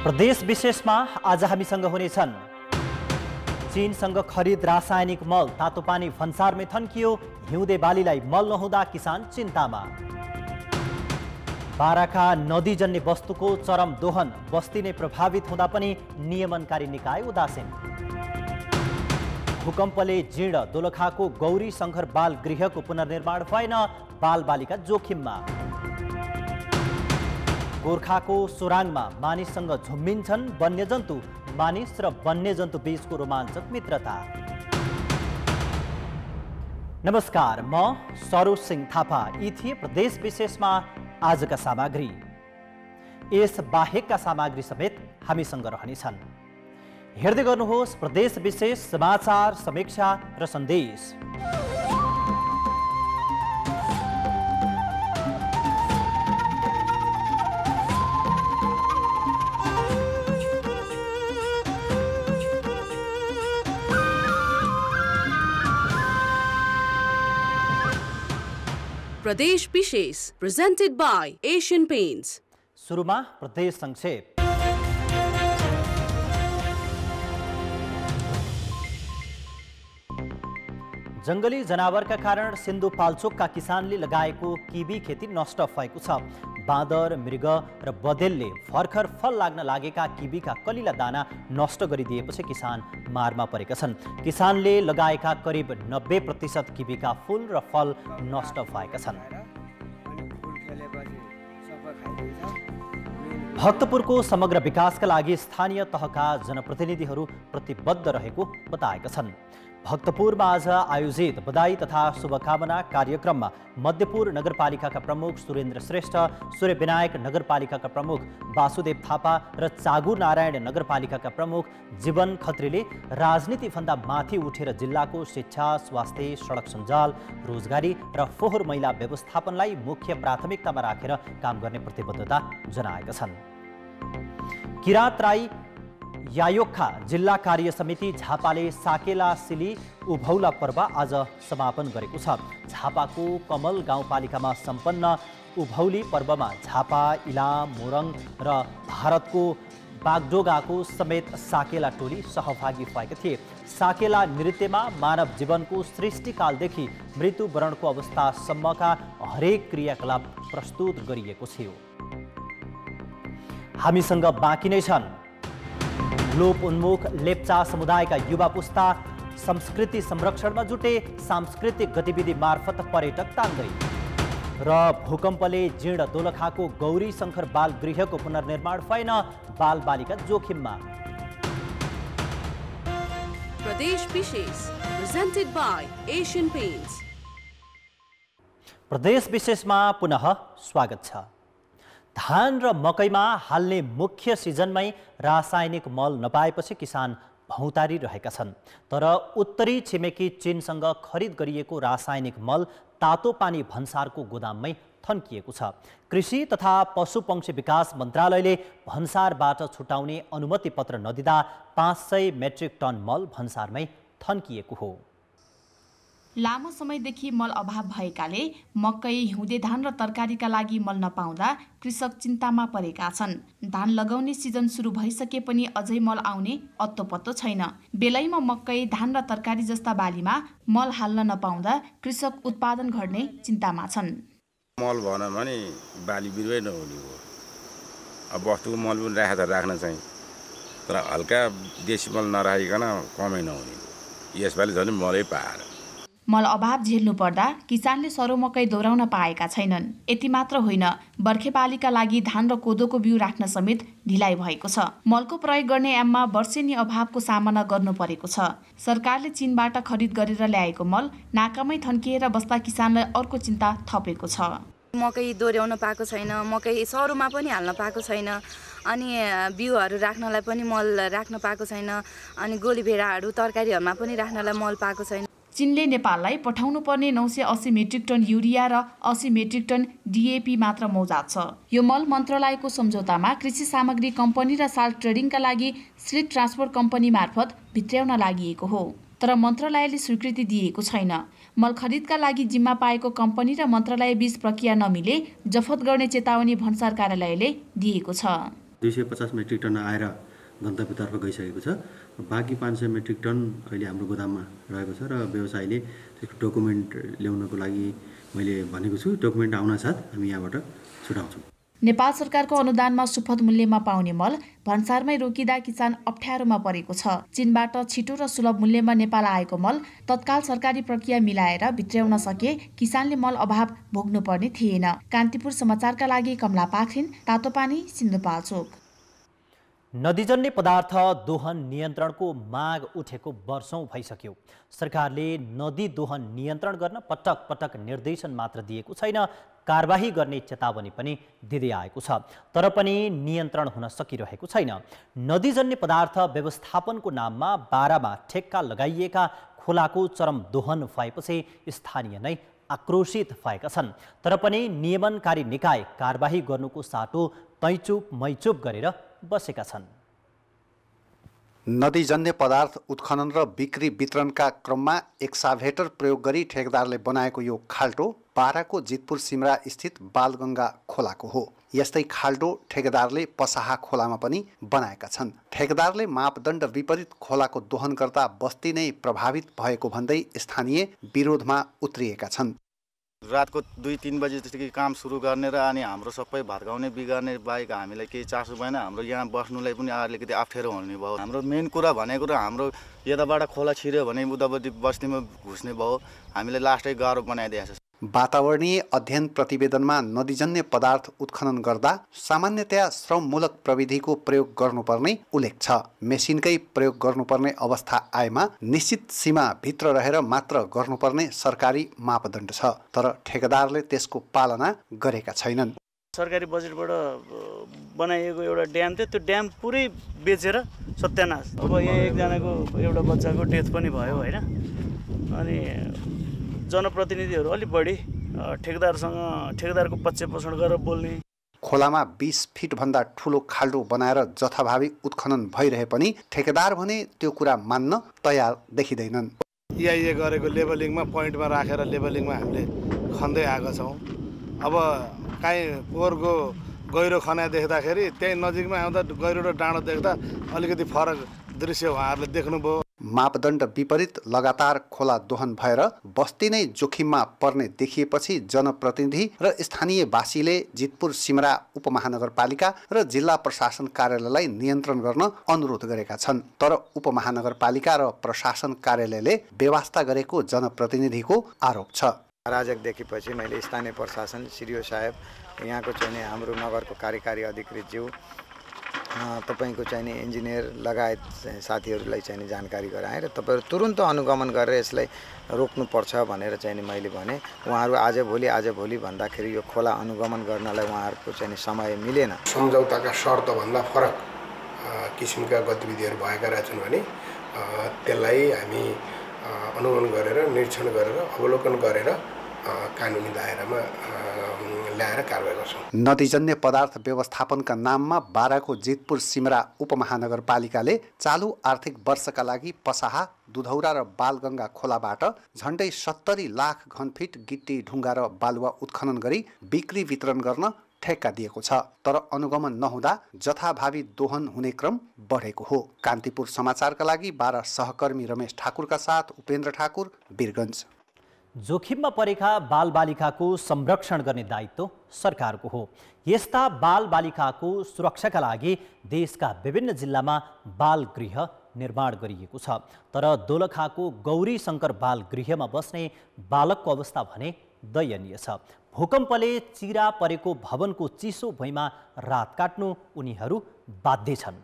प्रदेश विशेषमा आज हामीसँग हुनेछन् चीनसँग खरिद रासायनिक मल तातोपानी भन्सारमै थन्कियो, हिउँदे बालीलाई मल नहुँदा किसान चिन्तामा। बाराका नदीजन्य वस्तुको चरम दोहन, बस्ती नै प्रभावित हुँदा पनि नियमनकारी निकाय उदासीन। भूकम्पले जीर्ण, दोलखाको गौरी शङ्कर बाल गृहको पुनर्निर्माण भएन, बालबालिका जोखिममा। गोर्खाको सोराङमा मानिससँग झुम्बिन्छन् वन्यजन्तु, मानिस र वन्यजन्तु बीचको रोमाञ्चक मित्रता। नमस्कार, म सरोज सिंह थापा। यी थिए प्रदेश विशेषमा आजका सामग्री। यस बाहेकका सामग्री समेत हामीसँग रहनेछन्। हेर्दै गर्नुहोस् प्रदेश विशेष समाचार, समीक्षा र सन्देश। प्रदेश विशेष प्रेजेंटेड बाय एशियन पेंट्स। सुरुमा प्रदेश संक्षेप। जंगली जनावरका कारण सिन्धुपाल्चोकका किसानले लगाएको किबी खेती नष्ट भएको छ। बाँदर, मृग र बँदेलले भर्खर फल लाग्न लागेका किबीका कलिला दाना नष्ट गरिदिएपछि किसान मारमा परेका छन्। किसानले लगाएका करिब 90% किबीका फूल र फल नष्ट भएका छन्। भक्तपुरको समग्र विकासका लागि स्थानीय तहका जनप्रतिनिधिहरू प्रतिबद्ध रहेको बताएका छन्। भक्तपुरमा आज आयोजित बधाई तथा शुभकामना कार्यक्रममा मध्यपुर नगरपालिकाका प्रमुख सुरेन्द्र श्रेष्ठ, सूर्यविनायक नगरपालिकाका प्रमुख वासुदेव थापा र चागु नारायण नगरपालिकाका प्रमुख जीवन खत्रीले राजनीतिभन्दा माथि उठेर जिल्लाको शिक्षा, स्वास्थ्य, सडक सञ्जाल, रोजगारी र फोहोर मैला व्यवस्थापनलाई मुख्य प्राथमिकतामा राखेर काम गर्ने प्रतिबद्धता जनाएका छन्। किरात राई यायोखा जिल्ला कार्य समिति झापाले साकेला सिली उभौला पर्व आज समापन गरेको छ। झापाको कमल गाउँपालिकामा सम्पन्न उभौली पर्वमा झापा, इलाम, मोरङ र भारतको बागडोगाको समेत साकेला टोली सहभागी भएका थिए। साकेला नृत्यमा मानव जीवनको सृष्टिकालदेखि मृत्युवरणको अवस्थासम्मका हरेक क्रियाकलाप प्रस्तुत गरिएको थियो। हामीसँग बाँकी नै छन्। लोप उन्मुख लेप्चा समुदायका युवा पुस्ता संस्कृति संरक्षणमा जुटे, सांस्कृतिक गतिविधि मार्फत पर्यटक तान्दै। र भूकम्पले जीर्ण दोलखाको गौरी शङ्कर बाल गृहको पुनर्निर्माण भएन, बालबालिका जोखिममा। प्रदेश विशेष प्रेजेंटेड बाय एशियन पेंट्स। प्रदेश विशेषमा पुनः स्वागत छ। धान र मकैमा हाल्ने मुख्य सिजनमै रासायनिक मल नपाएपछि किसान भौतारी रहेका छन्। तर उत्तरी छिमेकी चीनसँग खरिद गरिएको रासायनिक मल तातो पानी भन्सारको गोदाममै थन्किएको छ। कृषि तथा पशुपक्षी विकास मन्त्रालयले भन्सारबाट छुटाउने अनुमति पत्र नदिँदा 500 मेट्रिक टन मल भन्सारमै थन्किएको हो। लामो समयदेखि मल अभाव भएकाले मकै, हिउँदे धान र तरकारीका लागि मल नपाउँदा कृषक चिन्तामा परेका छन्। धान लगाउने सिजन सुरु भइसके पनि अझै मल आउने अत्तोपत्तो छैन। बेलैमा मकै, धान र तरकारी जस्ता बालीमा मल हाल्न नपाउँदा कृषक उत्पादन घट्ने चिन्तामा छन्। मल भएन भने बाली बिरुवै नहुने हो। अब वस्तुको मल पनि राख्न चाहिँ, तर हल्का देशी मल नराखिकन कमै नहुने हो। यसपालि झन् मलै पाएर मल अभाव झेल्नु पर्दा किसानले सरो मकै दोहोऱ्याउन पाएका छैनन्। यति मात्र होइन, बर्खे बालीका लागि धान र कोदोको बिउ राख्न समेत ढिलाइ भएको छ। मलको प्रयोग गर्ने याममा वर्षेनी अभावको सामना गर्नु परेको छ। सरकारले चीनबाट खरिद गरेर ल्याएको मल नाकामै थन्किएर बस्दा किसानलाई अर्को चिन्ता थपेको छ। मकै दोहोऱ्याउन पाएको छैन, मकै सरोमा पनि हाल्न पाएको छैन, अनि बिउहरू राख्नलाई पनि मल राख्न पाएको छैन, अनि गोली भेडाहरू तरकारीहरूमा पनि राख्नलाई मल पाएको छैन। चीनले नेपाललाई पठाउनु पर्ने 980 मेट्रिक टन युरिया र 80 मेट्रिक टन डिएपी मात्र मौजात छ। यो मल मन्त्रालयको सम्झौतामा कृषि सामग्री कम्पनी र साल ट्रेडिङका लागि स्लिट ट्रान्सपोर्ट कम्पनी मार्फत भित्र्याउन लागि हो। तर मन्त्रालयले स्वीकृति दिएको छैन। मल खरिदका लागि जिम्मा पाएको कम्पनी र मन्त्रालय बीच प्रक्रिया नमिले जफत गर्ने चेतावनी भन्सार कार्यालयले दिएको छ। 250 मेट्रिक टन आएर गन्तव्यतर्फ गइसकेको छ। बाँकी 500 मेट्रिक टन अहिले हाम्रो गोदाममा रहेको छ र व्यवसायीले त्यसको डकुमेन्ट ल्याउनको लागि मैले भनेको छु। डकुमेन्ट आउनासाथ हामी यहाँबाट छुटाउँछौँ। नेपाल सरकारको अनुदानमा सुपथ मूल्यमा पाउने मल भन्सारमै रोकिँदा किसान अप्ठ्यारोमा परेको छ। चीनबाट छिटो र सुलभ मूल्यमा नेपाल आएको मल तत्काल सरकारी प्रक्रिया मिलाएर भित्र्याउन सके किसानले मल अभाव भोग्नुपर्ने थिएन। कान्तिपुर समाचारका लागि कमला पाखरिन, तातोपानी, सिन्धुपाल्चोक। नदीजन्य पदार्थ दोहन नियन्त्रणको माग उठेको वर्षौं भइसक्यो। सरकारले नदी दोहन नियन्त्रण गर्न पटक पटक निर्देशन मात्र दिएको छैन, कारबाही गर्ने चेतावनी पनि दिँदै आएको छ। तर पनि नियन्त्रण हुन सकिरहेको छैन। नदीजन्य पदार्थ व्यवस्थापनको नाममा बारामा ठेक्का लगाइएका खोलाको चरम दोहन भएपछि स्थानीय नै आक्रोशित भएका छन्। तर पनि नियमनकारी निकाय कारबाही गर्नुको साटो तैचुप मैचुप गरेर बसेका छन्। नदीजन्य पदार्थ उत्खनन र बिक्री वितरणका क्रममा एक्साभेटर प्रयोग गरी ठेकेदारले बनाएको यो खाल्टो बाराको जितपुर सिमरा स्थित बालगङ्गा खोलाको हो। यस्तै खाल्टो ठेकेदारले पसाहा खोलामा पनि बनाएका छन्। ठेकेदारले मापदण्ड विपरीत खोलाको दोहन गर्दा बस्ती नै प्रभावित भएको भन्दै स्थानीय विरोधमा उत्रिएका छन्। रातको 2-3 बजेदेखि काम सुरु गर्ने र अनि हाम्रो सबै भत्काउने बिगार्ने बाहेक हामीलाई केही चासो भएन। हाम्रो यहाँ बस्नुलाई पनि अलिकति अप्ठ्यारो हुने भयो। हाम्रो मेन कुरा भनेको र हाम्रो यताबाट खोला छिर्यो भने उतापट्टि बस्तीमा घुस्ने भयो। हामीलाई लास्टै गाह्रो बनाइदिएको छ। वातावरणीय अध्ययन प्रतिवेदनमा नदीजन्य पदार्थ उत्खनन गर्दा सामान्यतया श्रममूलक प्रविधिको प्रयोग गर्नुपर्ने उल्लेख छ। मेसिनकै प्रयोग गर्नुपर्ने अवस्था आएमा निश्चित सीमा भित्र रहेर मात्र गर्नुपर्ने सरकारी मापदण्ड छ। तर ठेकेदारले त्यसको पालना गरेका छैनन्। सरकारी बजेटबाट बनाइएको एउटा ड्याम थियो, त्यो ड्याम पुरै बेचेर सत्यानाश। अब यहाँ एकजनाको एउटा बच्चाको डेथ पनि भयो होइन। अनि जनप्रतिनिधिहरू अलि बढी ठेकेदारको पक्ष पोषण गरेर बोल्ने। खोलामा 20 फिटभन्दा ठुलो खाल्डो बनाएर जथाभावी उत्खनन भइरहे पनि ठेकेदार भने त्यो कुरा मान्न तयार देखिँदैनन्। EIA गरेको लेभलिङमा पोइन्टमा राखेर लेभलिङमा हामीले खन्दै आएका छौँ। अब काहीँ पोहोरको गहिरो खना देख्दाखेरि त्यही नजिकमा आउँदा गहिरो र डाँडो देख्दा अलिकति फरक दृश्य उहाँहरूले देख्नुभयो। मापदण्ड विपरीत लगातार खोला दोहन भएर बस्ती नै जोखिममा पर्ने देखिएपछि जनप्रतिनिधि र स्थानीयवासीले जितपुर सिमरा उपमहानगरपालिका र जिल्ला प्रशासन कार्यालयलाई नियन्त्रण गर्न अनुरोध गरेका छन्। तर उपमहानगरपालिका र प्रशासन कार्यालयले बेवास्ता गरेको जनप्रतिनिधिको आरोप छ। अराजक देखेपछि मैले स्थानीय प्रशासन सिडिओ साहेब, यहाँको चाहिँ हाम्रो नगरको कार्यकारी अधिकृत ज्यू, तपाईको चाहिँ इन्जिनियर लगायत साथीहरूलाई चाहिँ जानकारी गराएँ र तपाईहरु तुरुन्त अनुगमन गरेर यसलाई रोक्नुपर्छ भनेर चाहिँ मैले भने। उहाँहरू आज भोलि भन्दाखेरि यो खोला अनुगमन गर्नलाई उहाँहरूको चाहिँ समय मिलेन। सम्झौताका शर्तभन्दा फरक किसिमका गतिविधिहरू भएका रहेछन् भने त्यसलाई हामी अनुगमन गरेर निरीक्षण गरेर अवलोकन गरेर कानुनी दायरामा ल्याएर कारबाही गर्छौँ। नदीजन्य पदार्थ व्यवस्थापनका नाममा बाराको जितपुर सिमरा उपमहानगरपालिकाले चालु आर्थिक वर्षका लागि पसाहा, दुधौरा र बालगङ्गा खोलाबाट झण्डै 70 लाख घनफिट गिट्टी, ढुङ्गा र बालुवा उत्खनन गरी बिक्री वितरण गर्न ठेक्का दिएको छ। तर अनुगमन नहुँदा जथाभावी दोहन हुने क्रम बढेको हो। कान्तिपुर समाचारका लागि बारा सहकर्मी रमेश ठाकुरका साथ उपेन्द्र ठाकुर, वीरगञ्ज। जोखिममा परेका बालबालिकाको संरक्षण गर्ने दायित्व सरकारको हो। यस्ता बालबालिकाको सुरक्षाका लागि देशका विभिन्न जिल्लामा बाल गृह निर्माण गरिएको छ। तर दोलखाको गौरी शङ्कर बाल गृहमा बस्ने बालकको अवस्था भने दयनीय छ। भूकम्पले चिरा परेको भवनको चिसो भुइँमा रात काट्नु उनीहरू बाध्य छन्।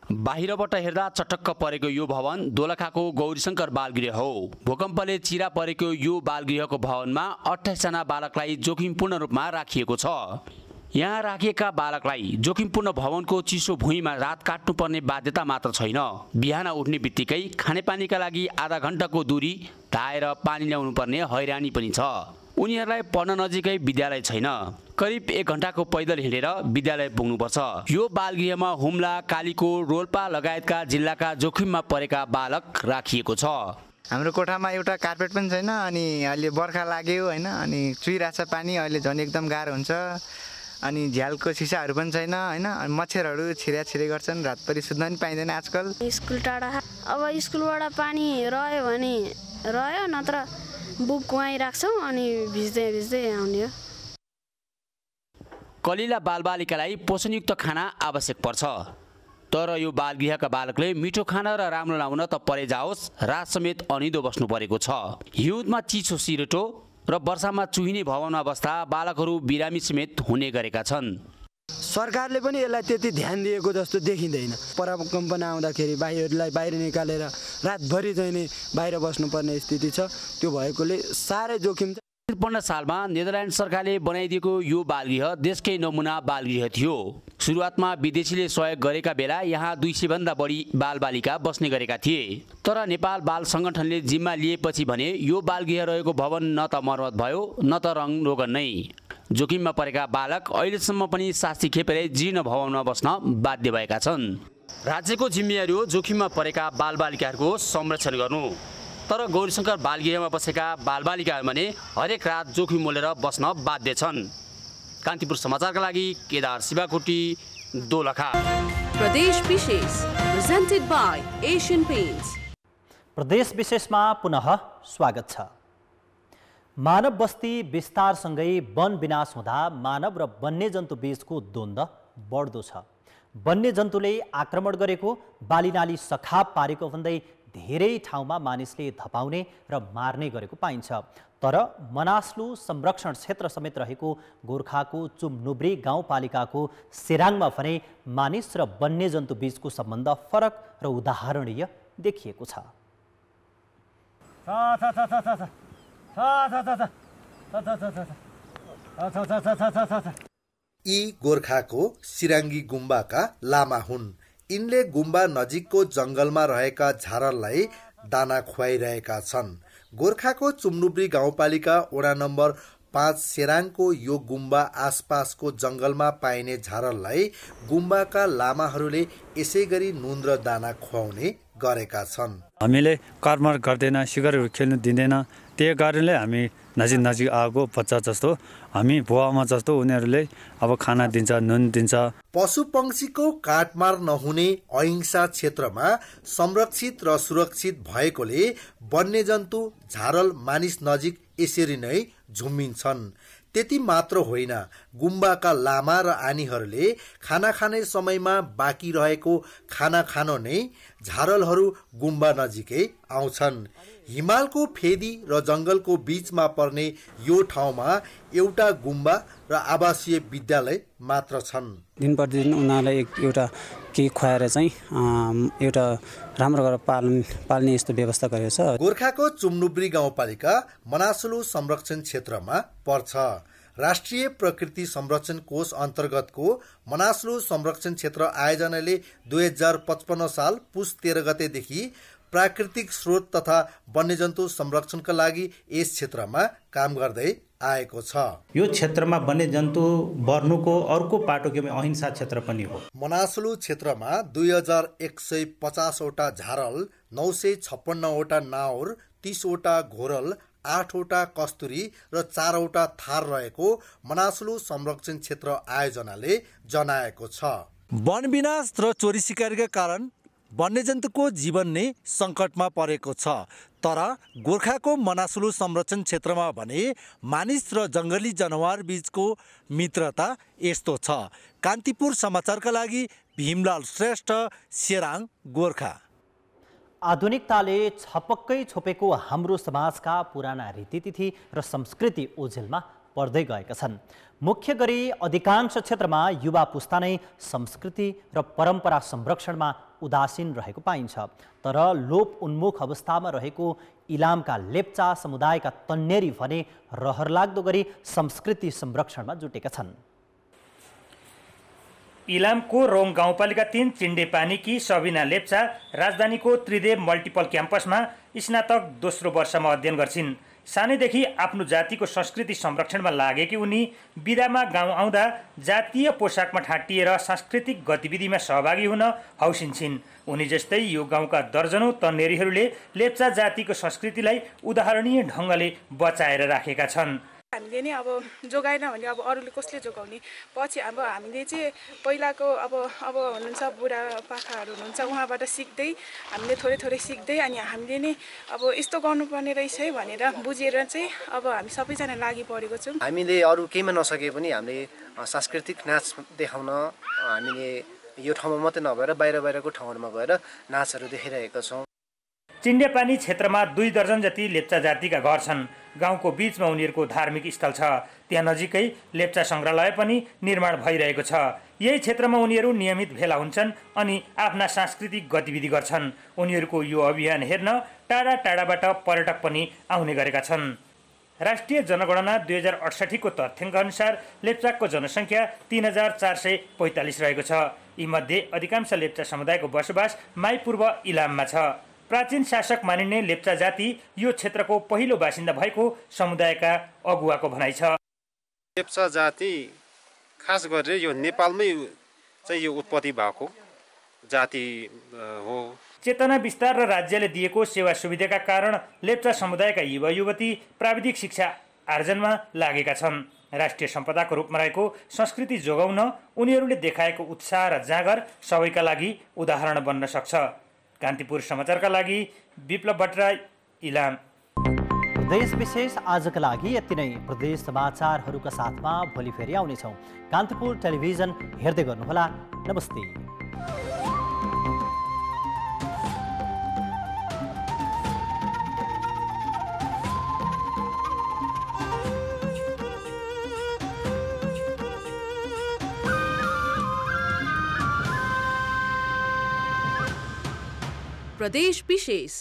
बाहिरबाट हेर्दा चटक्क परेको यो भवन दोलखाको गौरीशङ्कर बालगृह हो। भूकम्पले चिरा परेको यो बालगृहको भवनमा 28 जना बालकलाई जोखिमपूर्ण रूपमा राखिएको छ। यहाँ राखिएका बालकलाई जोखिमपूर्ण भवनको चिसो भुइँमा रात काट्नुपर्ने बाध्यता मात्र छैन, बिहान उठ्ने बित्तिकै खानेपानीका लागि आधा घण्टाको दूरी धाएर पानी ल्याउनु पर्ने हैरानी पनि छ। उनीहरूलाई पढ्न नजिकै विद्यालय छैन, करिब 1 घण्टाको पैदल हिँडेर विद्यालय पुग्नुपर्छ। यो बालगृहमा हुम्ला, कालीको, रोल्पा लगायतका जिल्लाका जोखिममा परेका बालक राखिएको छ। हाम्रो कोठामा एउटा कार्पेट पनि छैन, अनि अहिले बर्खा लाग्यो हैन, अनि चुइरहेछ पानी, अहिले झन् एकदम गाह्रो हुन्छ। अनि झ्यालको सिसाहरू पनि छैन हैन, अनि मच्छरहरू छिर्याछिरे गर्छन्, रातभरि सुत्न पनि पाइँदैन आजकल। स्कुल टाढा, अब स्कुलबाट पानी रह्यो भने रह्यो, नत्र बुक वहीँ राख्छौँ अनि भिज्दै भिज्दै आउने हो। कलिला बालबालिकालाई पोषणयुक्त खाना आवश्यक पर्छ, तर यो बालगृहका बालकले मिठो खाना र राम्रो लाउन त परे जाओस् रात समेत अनिदो बस्नु परेको छ। हिउँदमा चिसो सिरेटो र वर्षामा चुहिने भवनमा बस्दा बालकहरू बिरामी समेत हुने गरेका छन्। सरकारले पनि यसलाई त्यति ध्यान दिएको जस्तो देखिँदैन। पराकम्पन आउँदाखेरि भाइहरूलाई बाहिर निकालेर रातभरि चाहिँ नि बाहिर बस्नुपर्ने स्थिति छ। त्यो भएकोले साह्रै जोखिम छ। 53 सालमा नेदरल्यान्ड सरकारले बनाइदिएको यो बालगृह देशकै नमुना बालगृह थियो। सुरुवातमा विदेशीले सहयोग गरेका बेला यहाँ 200 भन्दा बढी बालबालिका बस्ने गरेका थिए, तर नेपाल बाल सङ्गठनले जिम्मा लिएपछि भने यो बालगृह रहेको भवन न त मर्मत भयो न त रङ रोगन नै। जोखिममा परेका बालक अहिलेसम्म पनि शास्ति खेपेरै जीर्ण भवनमा बस्न बाध्य भएका छन्। राज्यको जिम्मेवारी हो जोखिममा परेका बालबालिकाहरूको संरक्षण गर्नु, तर गौरीशङ्कर बालगृहमा बसेका बालबालिकाहरू भने हरेक रात जोखिम मोलेर बस्न बाध्य छन्। कान्तिपुर समाचारका लागि केदार शिवाकोटी, दोलखा। प्रदेश विशेष प्रेजेन्टेड बाई एशियन पेन्ट्स। प्रदेश विशेषमा पुनः स्वागत छ। मानव बस्ती विस्तारसँगै वन विनाश हुँदा मानव र वन्यजन्तु बीचको द्वन्द्व बढ्दो छ। वन्यजन्तुले आक्रमण गरेको, बालीनाली सखाप पारेको भन्दै धेरै ठाउँमा मानिसले धपाउने र मार्ने गरेको पाइन्छ। तर मनासलु संरक्षण क्षेत्र समेत रहेको गोर्खाको चुमनुब्री गाउँपालिकाको सेराङमा भने मानिस र वन्यजन्तु बीचको सम्बन्ध फरक र उदाहरणीय देखिएको छ। यी गोर्खाको सिराङ्गी गुम्बाका लामा हुन्। यिनले गुम्बा नजिकको जङ्गलमा रहेका झारललाई दाना खुवाइरहेका छन्। गोर्खाको चुमनुब्री गाउँपालिका वडा नम्बर 5 सेराङको यो गुम्बा आसपासको जङ्गलमा पाइने झारललाई गुम्बाका लामाहरूले यसै गरी नुन र दाना खुवाउने गरेका छन्। हामीले कर्म गर्दैन, सिकारहरू खेल्नु दिँदैन, त्यही कारणले हामी नजिक नजिक आएको बच्चा जस्तो हामी बुवामा जस्तो उनीहरूले अब खाना दिन्छ, नुन दिन्छ। पशु पंक्षीको काटमार नहुने अहिंसा क्षेत्रमा संरक्षित र सुरक्षित भएकोले वन्यजन्तु झारल मानिस नजिक यसरी नै झुम्मिन्छन्। त्यति मात्र होइन, गुम्बाका लामा र आनीहरूले खाना खाने समयमा बाँकी रहेको खाना खान नै झारलहरू गुम्बा नजिकै आउँछन्। हिमालको फेदी र जङ्गलको बीचमा पर्ने यो ठाउँमा एउटा गुम्बा र आवासीय विद्यालय मात्र छन्। दिन प्रतिदिन उनीहरूलाई एउटा केही खुवाएर चाहिँ एउटा राम्रो गरेर पाल्ने यस्तो व्यवस्था गरेको छ। गोर्खाको चुमनुब्री गाउँपालिका मनासलु संरक्षण क्षेत्रमा पर्छ। राष्ट्रिय प्रकृति संरक्षण कोष अन्तर्गतको मनासलु संरक्षण क्षेत्र आयोजनाले 2055 साल पुस 13 गतेदेखि प्राकृतिक स्रोत तथा वन्यजन्तु संरक्षणका लागि यस क्षेत्रमा काम गर्दै आएको छ। यो क्षेत्रमा वन्यजन्तु बढ्नुको अर्को पाटो के अहिंसा क्षेत्र पनि हो। मनासलु क्षेत्रमा 2150 वटा झारल, 956 वटा नाउर, 30 वटा घोरल, 8 वटा कस्तुरी र 4 वटा थार रहेको मनासलु संरक्षण क्षेत्र आयोजनाले जनाएको छ। वन विनाश र चोरी सिकारीका कारण वन्यजन्तुको जीवन नै सङ्कटमा परेको छ। तर गोर्खाको मनासलु संरक्षण क्षेत्रमा भने मानिस र जङ्गली जनावर बीचको मित्रता यस्तो छ। कान्तिपुर समाचारका लागि भीमलाल श्रेष्ठ, सेराङ, गोर्खा। आधुनिकताले छपक्कै छोपेको हाम्रो समाजका पुराना रीतिथिति र संस्कृति ओझेलमा पर्दै गएका छन्। मुख्य गरी अधिकांश क्षेत्रमा युवा पुस्ता नै संस्कृति र परम्परा संरक्षणमा उदासीन रहेको पाइन्छ। तर लोप उन्मुख अवस्थामा रहेको इलामका लेप्चा समुदायका तन्नेरी भने रहरलाग्दो गरी संस्कृति संरक्षणमा जुटेका छन्। इलामको रोङ गाउँपालिका 3 चिन्डेपानीकी सबिना लेप्चा राजधानीको त्रिदेव मल्टिपल क्याम्पसमा स्नातक दोस्रो वर्षमा अध्ययन गर्छिन्। सानैदेखि आफ्नो जातिको संस्कृति संरक्षणमा लागेकी उनी बिदामा गाउँ आउँदा जातीय पोसाकमा ठाटिएर सांस्कृतिक गतिविधिमा सहभागी हुन हौसिन्छिन्। उनी जस्तै यो गाउँका दर्जनौं तन्नेरीहरूले लेप्चा जातिको संस्कृतिलाई उदाहरणीय ढङ्गले बचाएर राखेका छन्। हामीले नि अब जोगाएन भने अब अरूले कसले जोगाउने पछि अब हामीले चाहिँ पहिलाको अब हुनुहुन्छ बुढापाकाहरू हुनुहुन्छ उहाँबाट सिक्दै हामीले थोरै सिक्दै अनि हामीले नि अब यस्तो गर्नुपर्ने रहेछ है भनेर बुझेर चाहिँ अब हामी सबैजना लागि परेको छौँ। हामीले अरू केहीमा नसके पनि हामीले सांस्कृतिक नाच देखाउन हामीले यो ठाउँमा मात्रै नभएर बाहिरको ठाउँहरूमा गएर नाचहरू देखाइरहेका छौँ। चिन्डेपानी क्षेत्रमा 2 दर्जन जति लेप्चा जातिका घर छन्। गाउँको बीचमा उनीहरूको धार्मिक स्थल छ। त्यहाँ नजिकै लेप्चा सङ्ग्रहालय पनि निर्माण भइरहेको छ। यही क्षेत्रमा उनीहरू नियमित भेला हुन्छन् अनि आफ्ना सांस्कृतिक गतिविधि गर्छन्। उनीहरूको यो अभियान हेर्न टाढा टाढाबाट पर्यटक पनि आउने गरेका छन्। राष्ट्रिय जनगणना 2068 को तथ्याङ्क अनुसार लेप्चाको जनसङ्ख्या 3445 रहेको छ। यीमध्ये अधिकांश लेप्चा समुदायको बसोबास माइपूर्व इलाममा छ। प्राचीन शासक मानिने लेप्चा जाति यो क्षेत्रको पहिलो बासिन्दा भएको समुदायका अगुवाको भनाइ छ। लेप्चा जाति खास गरेर यो नेपालमै चाहिँ यो उत्पत्ति भएको जाति हो। चेतना विस्तार र राज्यले दिएको सेवा सुविधाका कारण लेप्चा समुदायका युवा युवती प्राविधिक शिक्षा आर्जनमा लागेका छन्। राष्ट्रिय सम्पदाको रूपमा रहेको संस्कृति जोगाउन उनीहरूले देखाएको उत्साह र जाँगर सबैका लागि उदाहरण बन्न सक्छ। कान्तिपुर समाचारका लागि विप्लव भट्टराई, इलाम। प्रदेश विशेष आजका लागि यति नै। प्रदेश समाचारहरूका साथमा भोलि फेरि आउनेछौँ। कान्तिपुर टेलिभिजन हेर्दै गर्नुहोला। नमस्ते। प्रदेश विशेष।